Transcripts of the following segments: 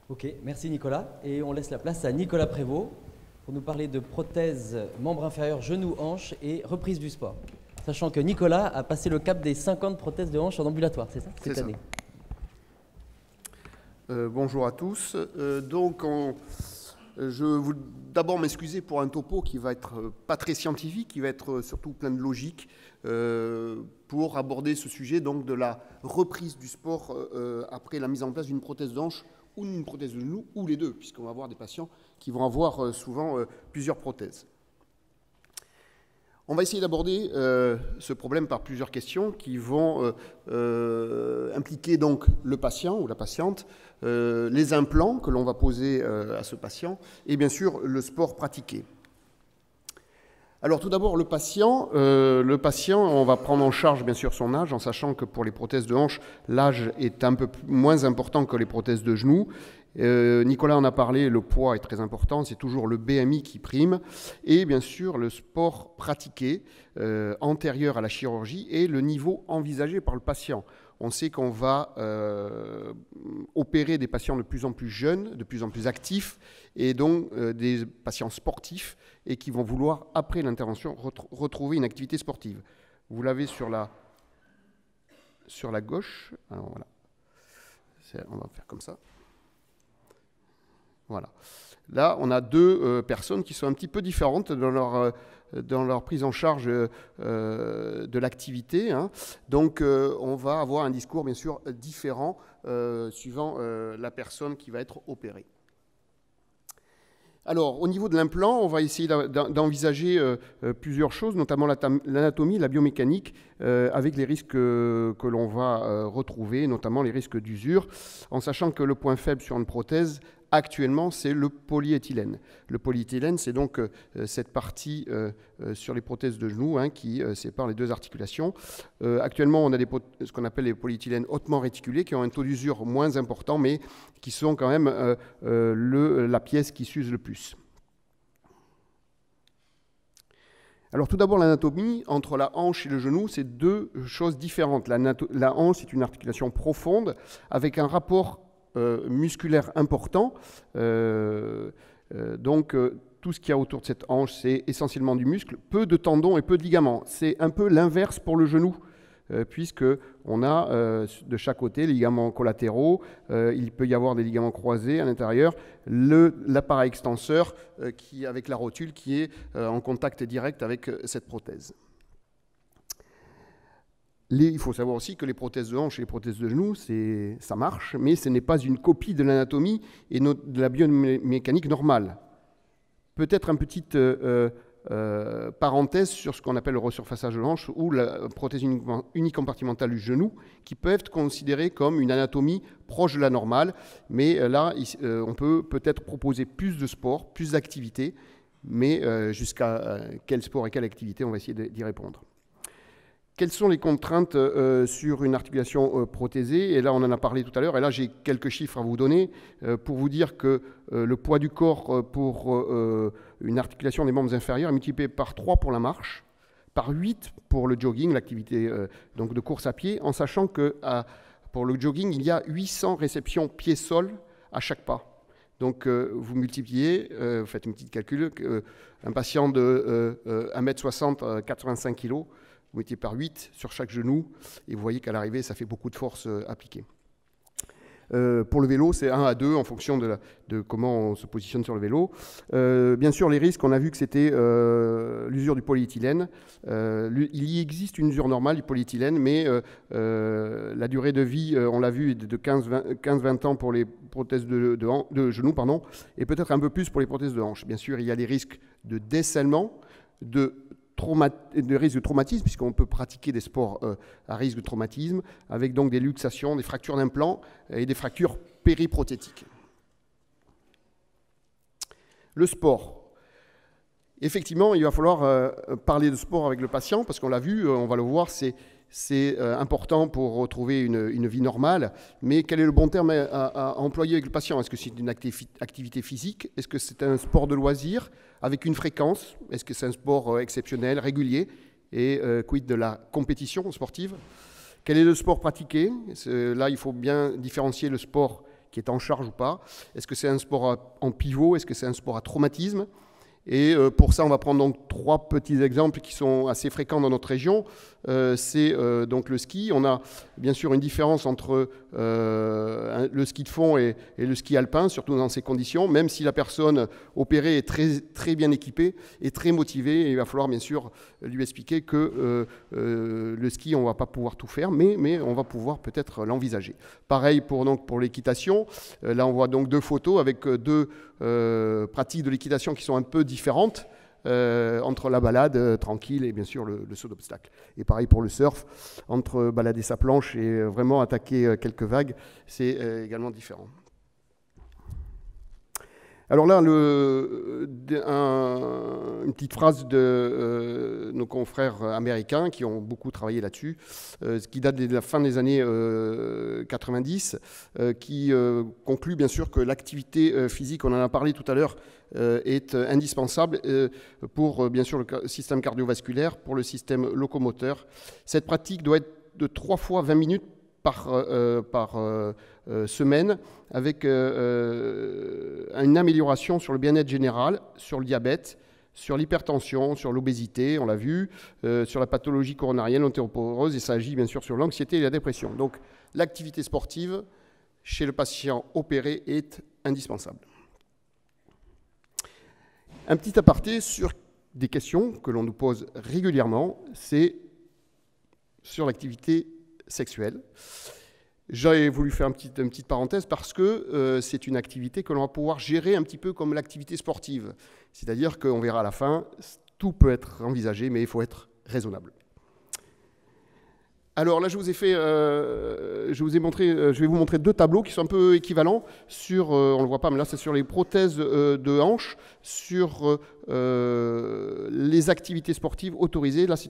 Ok, merci Nicolas. Et on laisse la place à Nicolas Prévost pour nous parler de prothèses membres inférieurs, genoux, hanches et reprise du sport. Sachant que Nicolas a passé le cap des 50 prothèses de hanches en ambulatoire, c'est ça, cette année? Bonjour à tous. Je veux d'abord m'excuser pour un topo qui va être pas très scientifique, qui va être surtout plein de logique pour aborder ce sujet donc de la reprise du sport après la mise en place d'une prothèse de hanche ou d'une prothèse de genou, ou les deux, puisqu'on va avoir des patients qui vont avoir souvent plusieurs prothèses. On va essayer d'aborder ce problème par plusieurs questions qui vont impliquer donc le patient ou la patiente, les implants que l'on va poser à ce patient et bien sûr le sport pratiqué. Alors tout d'abord le patient, on va prendre en charge bien sûr son âge en sachant que pour les prothèses de hanche, l'âge est un peu moins important que les prothèses de genoux. Nicolas en a parlé, le poids est très important, c'est toujours le BMI qui prime, et bien sûr le sport pratiqué antérieur à la chirurgie et le niveau envisagé par le patient. On sait qu'on va opérer des patients de plus en plus jeunes, de plus en plus actifs, et donc des patients sportifs, et qui vont vouloir, après l'intervention, retrouver une activité sportive. Vous l'avez sur la gauche, alors voilà, on va faire comme ça. Voilà. Là, on a deux personnes qui sont un petit peu différentes dans leur prise en charge de l'activité. Hein. Donc, on va avoir un discours, bien sûr, différent suivant la personne qui va être opérée. Alors, au niveau de l'implant, on va essayer d'envisager plusieurs choses, notamment l'anatomie, la biomécanique, avec les risques que l'on va retrouver, notamment les risques d'usure, en sachant que le point faible sur une prothèse, actuellement, c'est le polyéthylène. Le polyéthylène, c'est donc cette partie sur les prothèses de genoux qui sépare les deux articulations. Actuellement, on a ce qu'on appelle les polyéthylènes hautement réticulés qui ont un taux d'usure moins important, mais qui sont quand même la pièce qui s'use le plus. Alors tout d'abord, l'anatomie, entre la hanche et le genou, c'est deux choses différentes. La hanche, c'est une articulation profonde avec un rapport musculaire important. Donc, tout ce qu'il y a autour de cette hanche, c'est essentiellement du muscle, peu de tendons et peu de ligaments. C'est un peu l'inverse pour le genou, puisqu'on a de chaque côté les ligaments collatéraux, il peut y avoir des ligaments croisés à l'intérieur, l'appareil extenseur avec la rotule qui est en contact direct avec cette prothèse. Il faut savoir aussi que les prothèses de hanche et les prothèses de genoux, ça marche, mais ce n'est pas une copie de l'anatomie et de la biomécanique normale. Peut-être une petite parenthèse sur ce qu'on appelle le resurfaçage de hanche ou la prothèse unicompartimentale du genou, qui peut être considérée comme une anatomie proche de la normale, mais là, on peut-être proposer plus de sport, plus d'activités, mais jusqu'à quel sport et quelle activité, on va essayer d'y répondre. Quelles sont les contraintes sur une articulation prothésée? Et là, on en a parlé tout à l'heure. Et là, j'ai quelques chiffres à vous donner pour vous dire que le poids du corps pour une articulation des membres inférieurs est multiplié par 3 pour la marche, par 8 pour le jogging, l'activité donc de course à pied, en sachant que pour le jogging, il y a 800 réceptions pied-sol à chaque pas. Donc, vous multipliez, vous faites une petite calcul, un patient de 1m60, 85 kg, vous mettez par 8 sur chaque genou, et vous voyez qu'à l'arrivée, ça fait beaucoup de force appliquée. Pour le vélo, c'est 1 à 2 en fonction de comment on se positionne sur le vélo. Bien sûr, les risques, on a vu que c'était l'usure du polyéthylène. Il y existe une usure normale du polyéthylène, mais la durée de vie, on l'a vu, est de 15-20 ans pour les prothèses de genoux, et peut-être un peu plus pour les prothèses de hanche. Bien sûr, il y a les risques de dessalement, de risque de traumatisme, puisqu'on peut pratiquer des sports à risque de traumatisme, avec donc des luxations, des fractures d'implants et des fractures périprothétiques. Le sport. Effectivement, il va falloir parler de sport avec le patient, parce qu'on l'a vu, on va le voir, c'est important pour retrouver une vie normale, mais quel est le bon terme à employer avec le patient? Est-ce que c'est une activité physique? Est-ce que c'est un sport de loisir avec une fréquence? Est-ce que c'est un sport exceptionnel, régulier? Et quid de la compétition sportive? Quel est le sport pratiqué? Là, il faut bien différencier le sport qui est en charge ou pas. Est-ce que c'est un sport en pivot? Est-ce que c'est un sport à traumatisme? Et pour ça, on va prendre donc 3 petits exemples qui sont assez fréquents dans notre région. C'est donc le ski. On a bien sûr une différence entre le ski de fond et le ski alpin, surtout dans ces conditions. Même si la personne opérée est très, très bien équipée et très motivée, il va falloir bien sûr lui expliquer que le ski, on ne va pas pouvoir tout faire, mais on va pouvoir peut-être l'envisager. Pareil pour l'équitation. Là, on voit donc 2 photos avec 2 pratiques de l'équitation qui sont un peu différentes entre la balade tranquille et bien sûr le saut d'obstacle. Et pareil pour le surf, entre balader sa planche et vraiment attaquer quelques vagues, c'est également différent. Alors là, une petite phrase de nos confrères américains qui ont beaucoup travaillé là-dessus, qui date de la fin des années 90, qui conclut bien sûr que l'activité physique, on en a parlé tout à l'heure, est indispensable pour bien sûr le système cardiovasculaire, pour le système locomoteur. Cette pratique doit être de 3 fois 20 minutes par semaine, avec une amélioration sur le bien-être général, sur le diabète, sur l'hypertension, sur l'obésité, on l'a vu, sur la pathologie coronarienne, l'ostéoporose, et ça agit bien sûr sur l'anxiété et la dépression. Donc l'activité sportive chez le patient opéré est indispensable. Un petit aparté sur des questions que l'on nous pose régulièrement, c'est sur l'activité sexuelle. J'ai voulu faire une petite parenthèse parce que c'est une activité que l'on va pouvoir gérer un petit peu comme l'activité sportive. C'est-à-dire qu'on verra à la fin, tout peut être envisagé, mais il faut être raisonnable. Alors là, je vais vous montrer 2 tableaux qui sont un peu équivalents sur, on ne le voit pas, mais là c'est sur les prothèses de hanches, sur les activités sportives autorisées. Là, c'est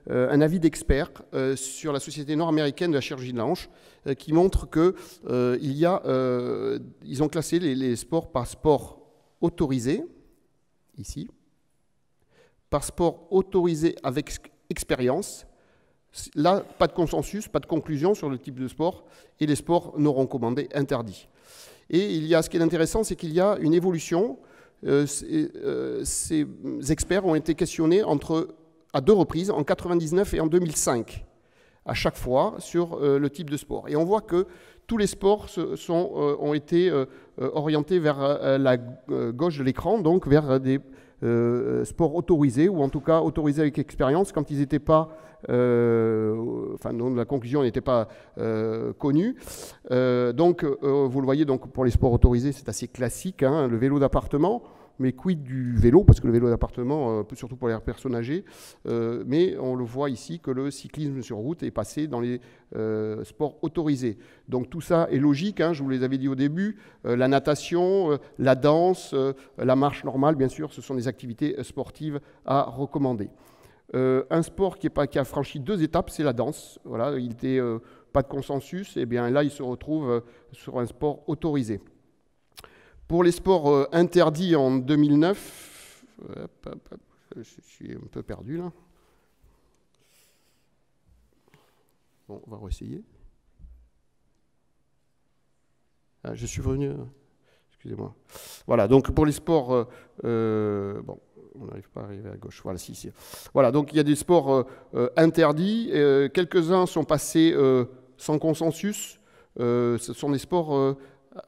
un avis d'expert sur la Société nord-américaine de la chirurgie de la hanche qui montre que ils ont classé les sports par sport autorisé, ici, par sport autorisé avec expérience. Là, pas de consensus, pas de conclusion sur le type de sport, et les sports non recommandés, interdits. Et ce qui est intéressant, c'est qu'il y a une évolution. Ces experts ont été questionnés à 2 reprises, en 1999 et en 2005, à chaque fois sur le type de sport. Et on voit que tous les sports ont été orientés vers la gauche de l'écran, donc vers des sports autorisés, ou en tout cas autorisés avec expérience, quand ils n'étaient pas... la conclusion n'était pas connue. Donc, vous le voyez, donc, pour les sports autorisés, c'est assez classique, hein, le vélo d'appartement, mais quid du vélo, parce que le vélo d'appartement, surtout pour les personnes âgées, mais on le voit ici que le cyclisme sur route est passé dans les sports autorisés. Donc tout ça est logique, hein, je vous les avais dit au début, la natation, la danse, la marche normale, bien sûr, ce sont des activités sportives à recommander. Un sport qui a franchi 2 étapes, c'est la danse. Voilà, il n'était pas de consensus, et bien là, il se retrouve sur un sport autorisé. Pour les sports interdits en 2009, je suis un peu perdu là. Bon, on va réessayer. Ah, je suis revenu. Excusez-moi. Voilà, donc pour les sports, bon. On n'arrive pas à arriver à gauche. Voilà, si. Voilà, donc il y a des sports interdits. Quelques-uns sont passés sans consensus. Ce sont des sports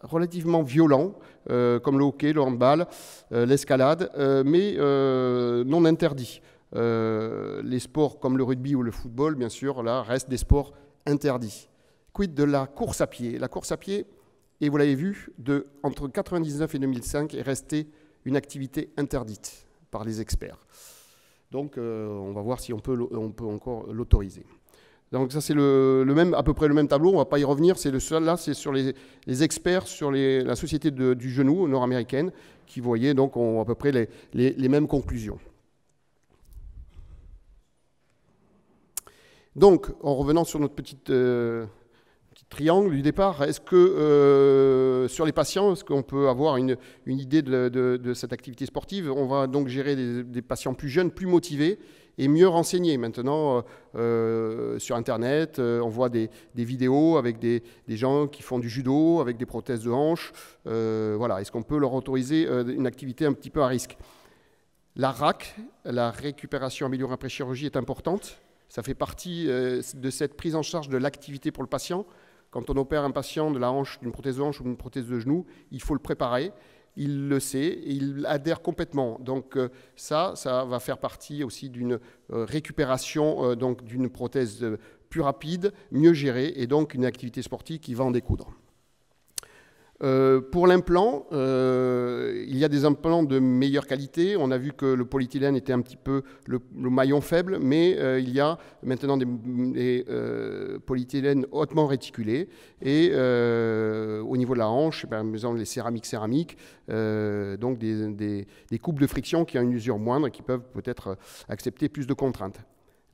relativement violents, comme le hockey, le handball, l'escalade, mais non interdits. Les sports comme le rugby ou le football, bien sûr, là, restent des sports interdits. Quid de la course à pied? La course à pied, et vous l'avez vu, entre 1999 et 2005, est restée une activité interdite par les experts. Donc, on va voir si on peut encore l'autoriser. Donc, ça, c'est à peu près le même tableau. On ne va pas y revenir. C'est le seul là, c'est sur les experts, sur la société du genou nord-américaine, qui, vous voyez, donc, ont à peu près les mêmes conclusions. Donc, en revenant sur notre petit triangle du départ, est-ce que sur les patients, est-ce qu'on peut avoir une idée de cette activité sportive? On va donc gérer des patients plus jeunes, plus motivés, et mieux renseigner. Maintenant, sur Internet, on voit des vidéos avec des gens qui font du judo, avec des prothèses de hanche. Voilà. Est-ce qu'on peut leur autoriser une activité un petit peu à risque? La RAC, la récupération améliorée après chirurgie, est importante. Ça fait partie de cette prise en charge de l'activité pour le patient. Quand on opère un patient de la hanche, d'une prothèse de hanche ou d'une prothèse de genou, il faut le préparer. Il le sait et il adhère complètement. Donc ça va faire partie aussi d'une récupération donc d'une prothèse plus rapide, mieux gérée et donc une activité sportive qui va en découdre. Pour l'implant, il y a des implants de meilleure qualité. On a vu que le polyéthylène était un petit peu le maillon faible, mais il y a maintenant des polyéthylènes hautement réticulés. Et au niveau de la hanche, par exemple les céramiques, donc des coupes de friction qui ont une usure moindre et qui peuvent peut-être accepter plus de contraintes.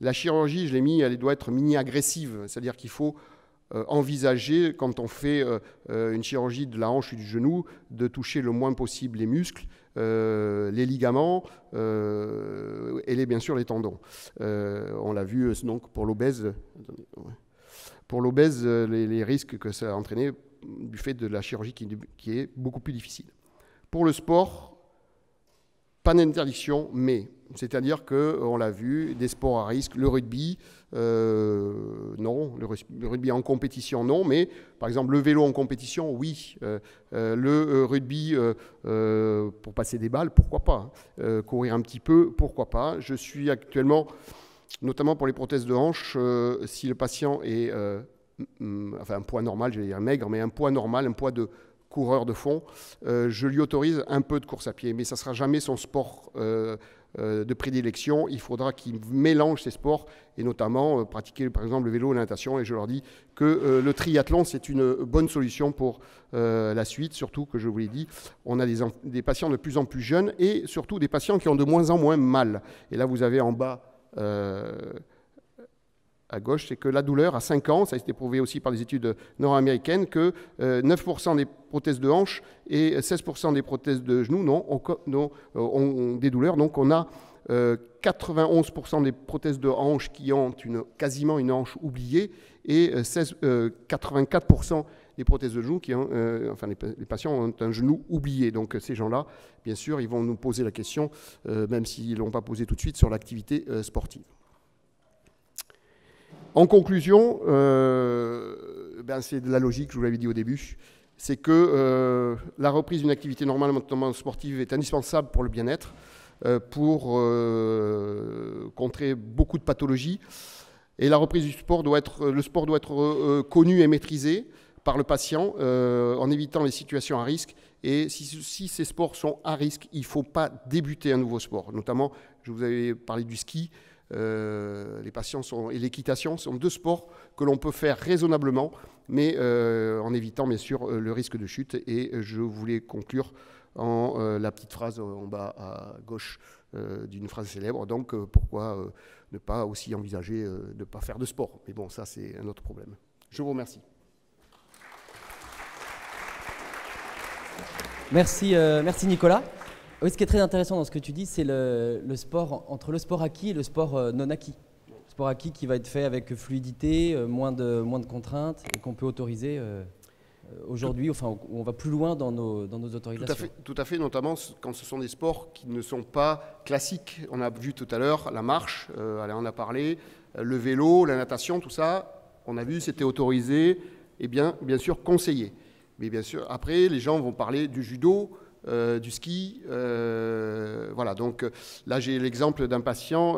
La chirurgie, je l'ai mis, elle doit être mini-agressive, c'est-à-dire qu'il faut envisager, quand on fait une chirurgie de la hanche ou du genou, de toucher le moins possible les muscles, les ligaments et bien sûr les tendons. On l'a vu donc pour l'obèse. Pour l'obèse, les risques que ça a entraîné du fait de la chirurgie qui est beaucoup plus difficile. Pour le sport, pas d'interdiction, mais c'est-à-dire qu'on l'a vu, des sports à risque, le rugby, non, le rugby en compétition, non, mais par exemple le vélo en compétition, oui, le rugby pour passer des balles, pourquoi pas, courir un petit peu, pourquoi pas. Je suis actuellement, notamment pour les prothèses de hanche, si le patient est, enfin un poids normal, j'allais dire maigre, mais un poids normal, un poids de coureur de fond, je lui autorise un peu de course à pied, mais ça ne sera jamais son sport de prédilection. Il faudra qu'il mélange ces sports et notamment pratiquer par exemple le vélo et la natation. Et je leur dis que le triathlon, c'est une bonne solution pour la suite, surtout que je vous l'ai dit, on a des patients de plus en plus jeunes et surtout des patients qui ont de moins en moins mal. Et là, vous avez en bas à gauche, c'est que la douleur à 5 ans, ça a été prouvé aussi par des études nord-américaines, que 9% des prothèses de hanche et 16% des prothèses de genoux ont des douleurs. Donc on a 91% des prothèses de hanche qui ont quasiment une hanche oubliée et 84% des prothèses de genoux qui ont, enfin les patients ont un genou oublié. Donc ces gens-là, bien sûr, ils vont nous poser la question, même s'ils ne l'ont pas posé tout de suite, sur l'activité sportive. En conclusion, c'est de la logique, je vous l'avais dit au début, c'est que la reprise d'une activité normale, notamment sportive, est indispensable pour le bien-être, pour contrer beaucoup de pathologies. Et la reprise du sport doit être connu et maîtrisé par le patient en évitant les situations à risque. Et si ces sports sont à risque, il ne faut pas débuter un nouveau sport. Notamment, je vous avais parlé du ski. Les patients et l'équitation sont deux sports que l'on peut faire raisonnablement, mais en évitant bien sûr le risque de chute. Et je voulais conclure en la petite phrase en bas à gauche d'une phrase célèbre. Donc pourquoi ne pas aussi envisager de ne pas faire de sport? Mais bon, ça c'est un autre problème. Je vous remercie. Merci Nicolas. Oui, ce qui est très intéressant dans ce que tu dis, c'est le sport, entre le sport acquis et le sport non acquis. Le sport acquis qui va être fait avec fluidité, moins de contraintes et qu'on peut autoriser aujourd'hui, enfin on va plus loin dans nos autorisations. Tout à fait, notamment quand ce sont des sports qui ne sont pas classiques. On a vu tout à l'heure la marche, on a parlé, le vélo, la natation, tout ça, on a vu, c'était autorisé et bien sûr conseillé. Mais bien sûr, après, les gens vont parler du judo, du ski, voilà. Donc là, j'ai l'exemple d'un patient.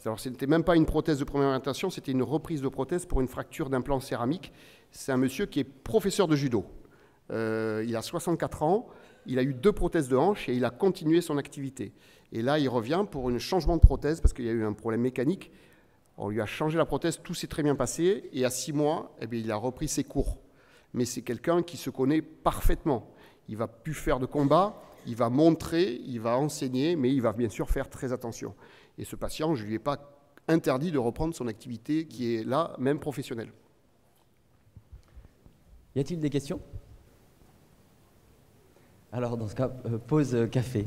Alors, ce n'était même pas une prothèse de première intention, c'était une reprise de prothèse pour une fracture d'implant céramique. C'est un monsieur qui est professeur de judo. Il a 64 ans, il a eu 2 prothèses de hanche et il a continué son activité. Et là, il revient pour un changement de prothèse parce qu'il y a eu un problème mécanique. On lui a changé la prothèse, tout s'est très bien passé. Et à 6 mois, eh bien, il a repris ses cours. Mais c'est quelqu'un qui se connaît parfaitement. Il ne va plus faire de combat, il va montrer, il va enseigner, mais il va bien sûr faire très attention. Et ce patient, je ne lui ai pas interdit de reprendre son activité qui est là, même professionnelle. Y a-t-il des questions? Alors, dans ce cas, pause café.